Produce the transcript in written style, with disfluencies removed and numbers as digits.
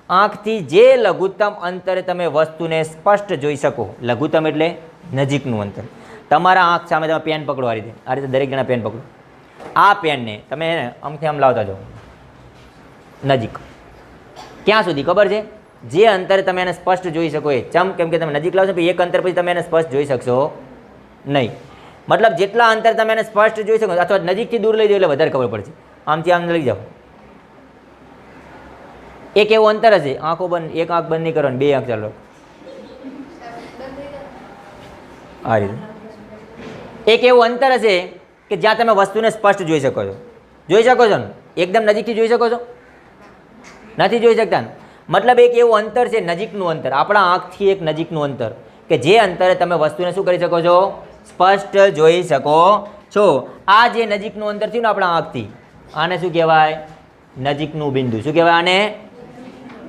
આંખથી જે લઘુત્તમ અંતરે તમે વસ્તુને સ્પષ્ટ જોઈ શકો, લઘુત્તમ એટલે નજીકનું અંતર. તમારા આંખ સામે તમે પેન પકડો, આ રીતે દરેક જણા પેન પકડો. આ પેનને તમે આમથી આમ લાવતા જાઓ નજીક, ક્યાં સુધી ખબર છે? જે અંતરે તમે એને સ્પષ્ટ જોઈ શકો એ. કેમ કે તમે નજીક લાવશો એક અંતર પછી તમે એને સ્પષ્ટ જોઈ શકશો નહીં. મતલબ જેટલા અંતર તમે એને સ્પષ્ટ જોઈ શકો અથવા નજીકથી દૂર લઈ જાઓ એટલે વધારે ખબર પડશે. આમથી આમ લઈ જાઓ, એક એવું અંતર હશે, આંખો બંધ, એક આંખ બંધ નહીં કરવાની, બે આંખ ચાલો આ રીતે. એક એવું અંતર હશે કે જ્યાં તમે વસ્તુને સ્પષ્ટ જોઈ શકો છો. જોઈ શકો છો ને? એકદમ નજીકથી જોઈ શકો છો? નથી જોઈ શકતા ને? મતલબ એક એવું અંતર છે, નજીકનું અંતર, આપણા આંખથી એક નજીકનું અંતર કે જે અંતરે તમે વસ્તુને શું કરી શકો છો? સ્પષ્ટ જોઈ શકો છો. આ જે નજીકનું અંતર થયું ને આપણા આંખથી, આને શું કહેવાય? નજીકનું બિંદુ. શું કહેવાય આને?